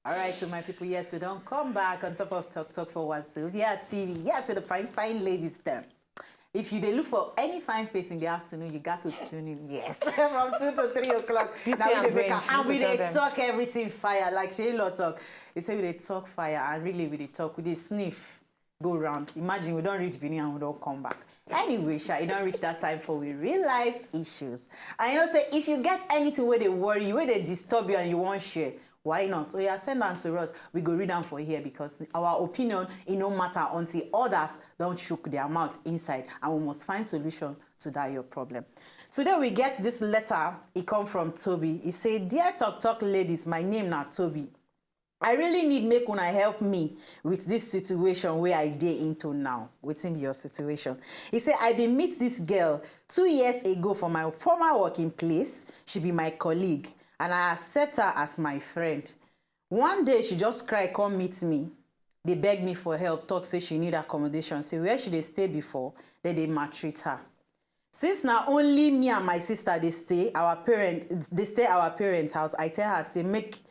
All right, so my people, yes, we don't come back on top of Talk for Wazobia TV. Yes, with the fine ladies there. If you look for any fine face in the afternoon, you got to tune in. Yes, from 2 to 3 o'clock. Now we talk everything fire, like Shayla talk. They say we talk fire, and really we talk, we sniff, go round. Imagine we don't reach Benin and we don't come back. Anyway, Sha, you don't reach that time for we real life issues. And you know, say if you get anything where they worry you, where they disturb you and you won't share, why not? So yeah, send them to us. We go read them for here because our opinion, it no matter until others don't shook their mouth inside, and we must find solution to that your problem. Today we get this letter. It come from Toby. He say, "Dear Talk ladies, my name na Toby. I really need make una help me with this situation where I dey into now." Within your situation, he said, "I been meet this girl 2 years ago for my former working place. She be my colleague, and I accept her as my friend. One day she just cry, come meet me. They beg me for help, talk say she need accommodation. Say where she dey stay before, then they maltreat her. Since now only me and my sister they stay our parents' house, I tell her say make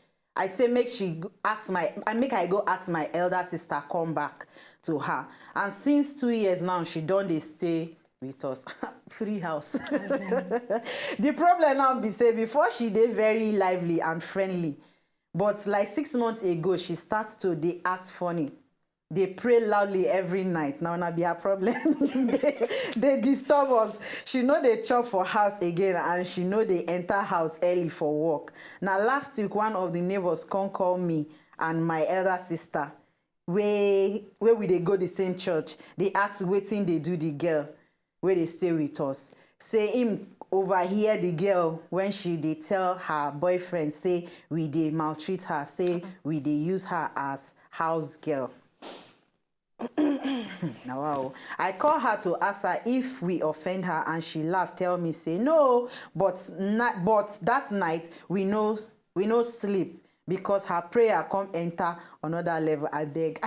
she ask I go ask my elder sister come back to her. And since 2 years now, she done dey stay with us. Free house. The problem now be say before she dey very lively and friendly, but like 6 months ago, she starts to dey act funny. They pray loudly every night. Now be a problem. they disturb us. She know they chop for house again, and she know they enter house early for work. Now last week, one of the neighbors come call me and my elder sister, where we they go the same church. They ask wetin they do the girl where they stay with us. Say him overhear the girl when she they tell her boyfriend say we they maltreat her, say we they use her as house girl. Now, wow. I call her to ask her if we offend her, and she laughed, tell me say no, but that night we no sleep because her prayer come enter another level. I beg.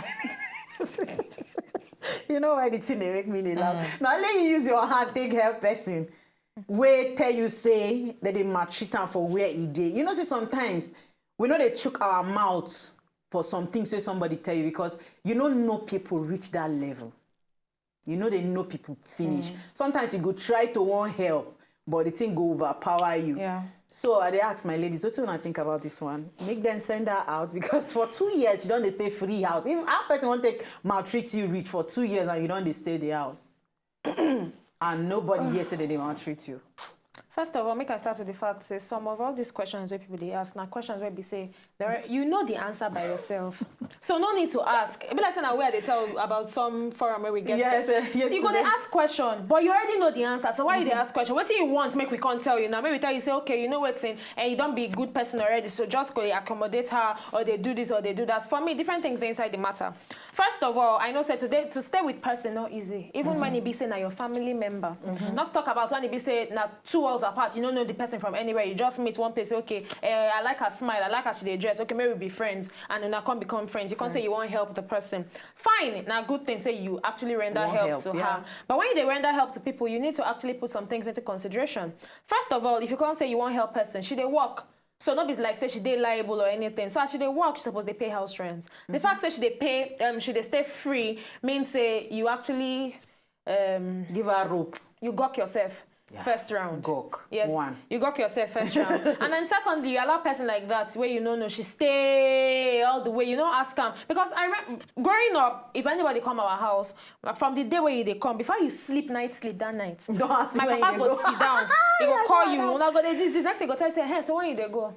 You know why the thing they make me laugh? Now let you use your hand take help person. Where tell you say that they maltreat her for where he did. You know, see sometimes we know they chook our mouth for some things where somebody tell you, because you don't know people reach that level. You know they know people finish. Sometimes you go try to want help, but the thing go overpower you. Yeah. So I ask my ladies, what do you think about this one? Make them send her out, because for 2 years you don't stay free house. If our person want to maltreat you rich for 2 years and you don't stay the house, and nobody here said that they maltreat you. First of all, make I start with the fact say some of all these questions where people they ask now questions where they say you know the answer by yourself, so no need to ask. It be like saying where they tell about some forum where we get you go to ask question, but you already know the answer. So why you they ask question? What do you want? Make we can't tell you now. Maybe tell you say okay, you know what's in, and you don't be a good person already, so just go accommodate her, or they do this or they do that. For me, different things they inside the matter. First of all, I know say today to stay with person not easy. Even when it be say now your family member. Not talk about when it be say now 2 worlds apart. You don't know the person from anywhere. You just meet one place. Okay, I like her smile. I like how she dey dress. Okay, maybe we be friends, and then I can't become friends. You can't say you won't help the person. Fine. Now good thing say you actually render help to her. But when you render help to people, you need to actually put some things into consideration. First of all, if you can't say you won't help person, she dey work. So not be like say she dey liable or anything. So as she dey work, she supposed to pay house rent. The fact that she dey pay, she dey stay free means say you actually give her rope. You gawk yourself. Yeah. First round. Gawk. Yes. One. You gawk yourself first round. And then secondly, you allow person like that where you know she stay all the way. You know, ask her. Because I remember growing up, if anybody come our house, from the day where they come, before you sleep that night. Don't ask my papa go sit down. He go call you. When I go this next thing go tell you say, hey, so when you they go?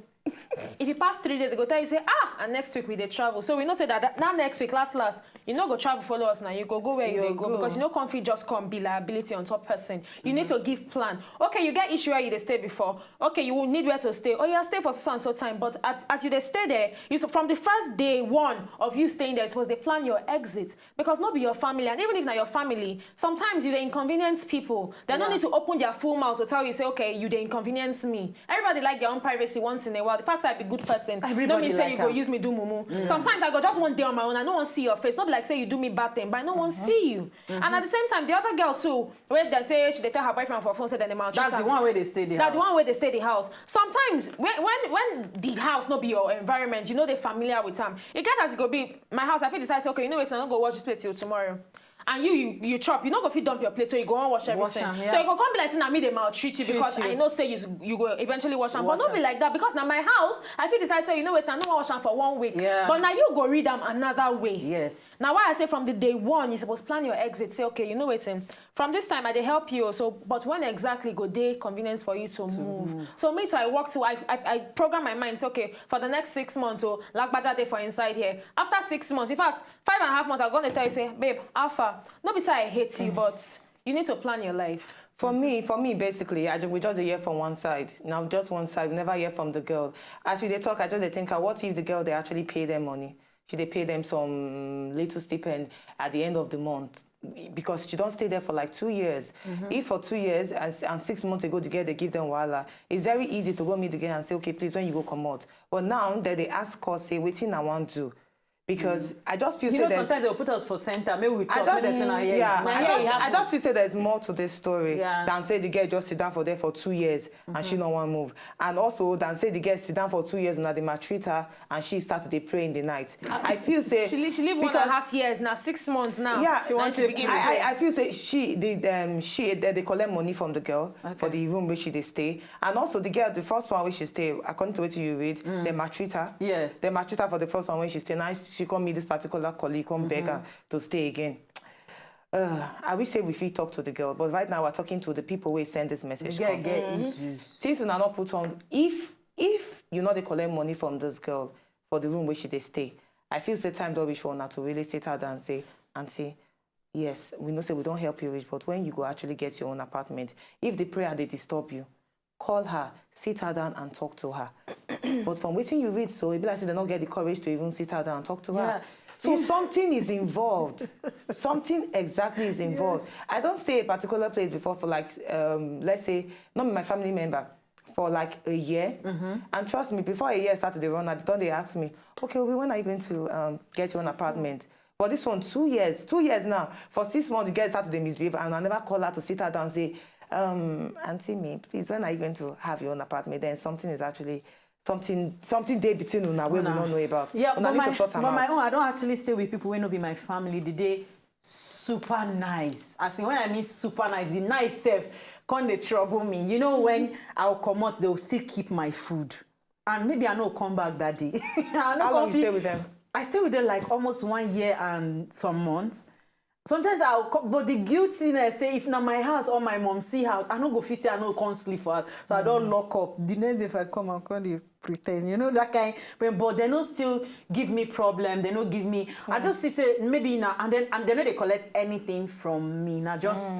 If you pass 3 days, they go tell you say, and next week we dey travel. So we know say that now next week, last, you know go travel follow us now. You go where you go, because you know conflict just come be liability on top person. You need to give plan. Okay, you get issue where you dey stay before. Okay, you will need where to stay. Oh yeah, stay for so and so time. But as you dey stay there, from the first day one of you staying there, suppose they plan your exit, because not be your family. And even if not your family, sometimes you dey inconvenience people. They don't need to open their full mouth to tell you say, okay, you dey inconvenience me. Everybody like their own privacy once in a while. the fact that I be good person, Everybody don't mean say like you go am. use me do mumu. Sometimes I go just one day on my own, I no want see your face. Not be like say you do me bad thing, but I no want see you. And at the same time, the other girl too, where they say she they tell her boyfriend for phone, say then they maltreat That's the one where they stay the house. That's the one where they stay the house. Sometimes when the house not be your environment, you know they familiar with them. It gets as it go be my house. I feel decide say, okay, you know what? I'm not go wash this plate till tomorrow. And you chop, you not go fit dump your plate, so you go and wash everything. Wash 'em, yeah. So you go come be like saying, me they maltreat you because I know say you go eventually wash them. But don't be like that because now my house, I feel decide say, you know what? I'm not wash them for 1 week. Yeah. But now you go read them another way. Yes. Now why I say from the day one, you're supposed to plan your exit. Say, okay, you know what? From this time, I they help you. So, but when exactly go day convenience for you to move. So me too, I walk to, I program my mind. Say, okay, for the next 6 months, or like budget day for inside here. After 6 months, in fact, 5.5 months, I'm gonna tell you, say, babe, alpha. Not beside I hate you, but you need to plan your life. For me, basically, we just hear from one side. Now, just one side. We never hear from the girl. As we talk, I just think, what if the girl, they actually pay them money? Should they pay them some little stipend at the end of the month? Because she don't stay there for like 2 years. If for 2 years and 6 months ago together they give them wala, it's very easy to go meet again and say, okay, please, when you go come out. But now that they ask us, say, waiting I want to. Because I just feel sometimes they'll put us for center. Maybe we talk. I just feel say there's more to this story than say the girl just sit down for there for 2 years and she don't want to move. And also than say the girl sit down for 2 years and they maltreat her and she started to pray in the night. I feel say she live 1.5 years now, 6 months now. Yeah, she wants to begin. I feel say they collect money from the girl for the room where they stay, and also the girl, the first one where she stay, according to what you read, they maltreat her. Yes, they maltreat her for the first one where she stay. Now she come meet this particular colleague, come beg her to stay again. I wish say we fit talk to the girl, but right now we're talking to the people who send this message. Get issues. Since we are not put on, if you know they collect money from this girl for the room where she they stay, I feel the time don't reach for her to really sit her down and say, Auntie, yes, we know say we don't help you rich, but when you go actually get your own apartment, if the prayer they disturb you, call her, sit her down and talk to her. But from waiting you read, so it be like they don't get the courage to even sit her down and talk to her. So something is involved. Something exactly is involved. Yes. I don't stay a particular place before for like, let's say, not my family member, for like a year. And trust me, before a year started to run, they asked me, okay, when are you going to get your own apartment? But this one, 2 years. 2 years now. For 6 months, the girl started to misbehave, and I never call her to sit her down and say, Auntie me, please, when are you going to have your own apartment? Then something is actually something there between you now where we don't know about. Yeah, but my own, I don't actually stay with people who no be my family. They super nice. As in when I mean super nice, the nice self can't they trouble me. You know when I'll come out, they'll still keep my food. And maybe I know come back that day. How long you stay with them? I stay with them like almost 1 year and some months. Sometimes but the guiltiness say if not my house or my mom's house, I don't go fit say I no come sleep for us, so I don't lock up. The next day if I come, I can't pretend, you know that kind. But they don't still give me problem. They don't give me. I just say maybe now and they know they collect anything from me. Now just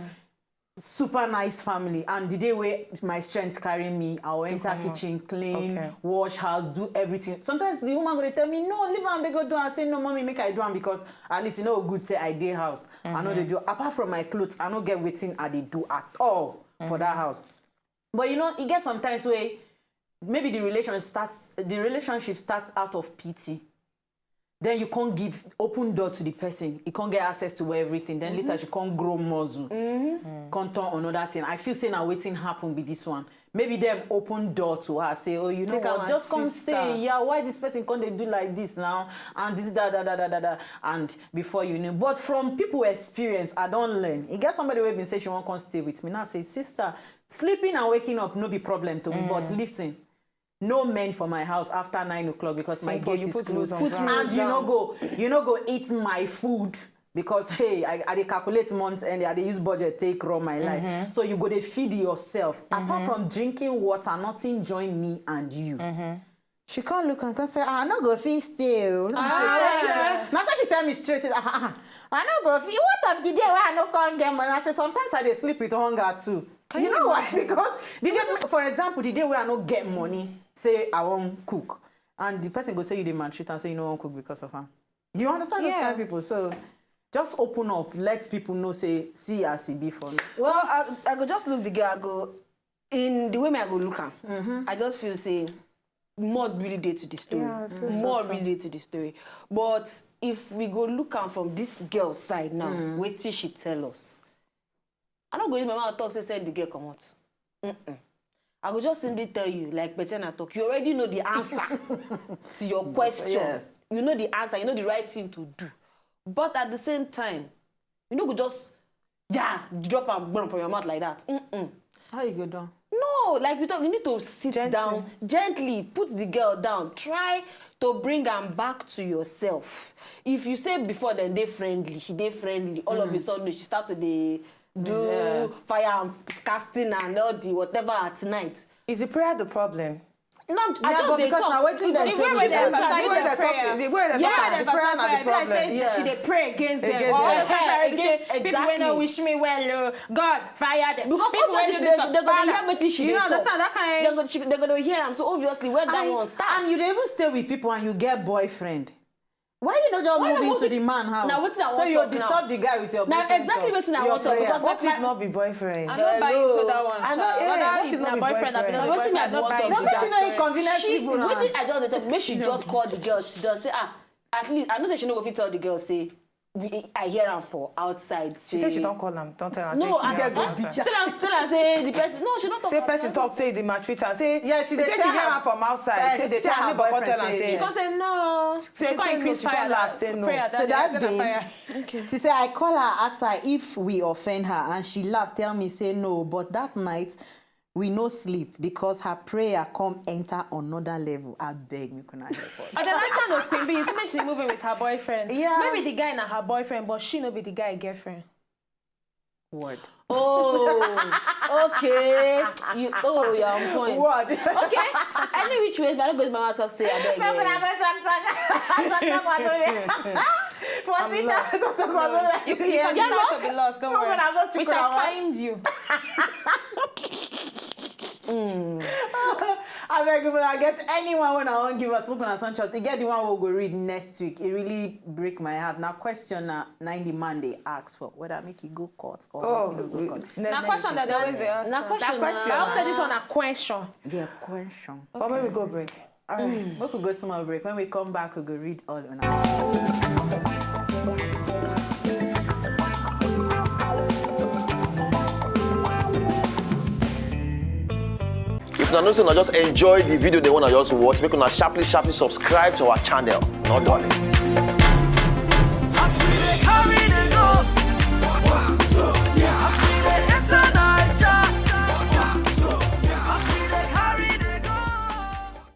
super nice family. And the day where my strength carry me, I'll enter kitchen, clean, wash house, do everything. Sometimes the woman gonna tell me, no, leave them, they go do. I say, no, mommy, make I do them because at least you know good say I dey house. I know they do. Apart from my clothes, I don't get waiting I they do at all for that house. But you know, it gets sometimes where maybe the relationship starts out of pity. Then you can't give open door to the person. You can't get access to everything. Then later you can't grow muscle. Can't turn another thing. I feel saying now waiting happen with this one. Maybe them open door to her. Say, oh, you know what? Just come stay. Yeah, why this person can't they do like this now? And this da. And before you know. But from people experience, I don't learn. You get somebody who been say she won't come stay with me. Now say, sister, sleeping and waking up no be problem to me. But listen. No men for my house after 9 o'clock because my gate is closed. And you know go eat my food because hey, I dey calculate months and I dey use budget take run my life. So you go dey feed yourself. Apart from drinking water, nothing join me and you. She can't look and can say, I no go fit stay. Now so she tell me straight, I no go fit. What of the day where I no come get money? I say sometimes I dey sleep with hunger too. You know why? Because for example, the day where I no get money, say I won't cook, and the person go say you dey maltreat and say you no won't cook because of her. You understand those kind of people? So just open up, let people know. Say see as it be for me. Well, I go just look the girl. I go in the way I go look her. I just feel say more really dey to the story. More really dey to the story. But if we go look am from this girl side now, wetin she tell us? I no go use my mouth talk say the girl comot. I will just simply tell you, like Bettina talk, you already know the answer to your question. Yes. You know the answer, you know the right thing to do. But at the same time, you know, go just, drop and burn from your mouth like that. How you go down? No, like you need to sit down, gently, put the girl down. Try to bring her back to yourself. If you say before then they friendly, she they friendly, all of a sudden she start to do fire and casting and all the whatever at night. Is the prayer the problem? No, I just but dey because talk. now waiting them The way where they emphasize the prayer. The way they talk, the prayer not the problem. She dey pray against them. Against All them. the time, people Exactly. wey no wish me well, God fire them. Because people wey obviously do this, they're going to hear wetin she you dey know, talk. understand that kind. They're going to hear am. So obviously, where that one starts. And you dey even stay with people and you get boyfriend. Why you not just Why move you into the man house? Now, wetin I want so you talk disturb now? the guy with your Now, boyfriend. exactly stuff, wetin I your want talk, prayer. because What if not be boyfriend? I'm not buying into that one. I know, Sha. yeah, Whether what if if na not be boyfriend, I be boyfriend? not Wetin boyfriend, I want buy talk into be make that. she know inconvenience She, people now. wetin I just dey talk, make she just call the girl. She just say, at least, I know say she no go fit tell the girl, say, I hear am for outside. She said she don't call him. Don't tell her. No, say I she get hear am good. for She outside. tell her say the person. No, she don't talk. Say person talk, say the maltreat her. Say Yeah, she dey say tell hear her- am from outside. She dey Say tell her her neighbor boyfriend tell am say- say She can't say no. Say She can't no, increase she can't fire. laugh, say no. Prayer, So that send a day, fire. she said, I call her, ask her if we offend her, and she laughed, tell me, say no. But that night, we no sleep because her prayer come enter another level. I beg me, can I help us? And the next time was Queen B, you see me she moving with her boyfriend. Yeah. Maybe the guy na her boyfriend, but she no be the guy girlfriend. Word. Oh, okay. You're on point. Word. Okay. Any which ways, but I don't go to my mouth talk say I beg. I'm gonna talk Wazobia. 14 days to talk Wazobia. You decide to be lost, don't No, but I'm worry. not We chicken shall and what? find you. I beg you, I get anyone when I want give us spoken as sunshot. You get the one we'll go read next week. It really break my heart. Now question 90 man they ask for whether make it go court or make it no go court. Now question that they always they ask. Now question. I will say this one a question. Yeah, question. But when we go break. All right, we could go small break. When we come back, we'll go read all on our. If una know say una just enjoy the video they wanna just watch, make una sharply subscribe to our channel. Not darling.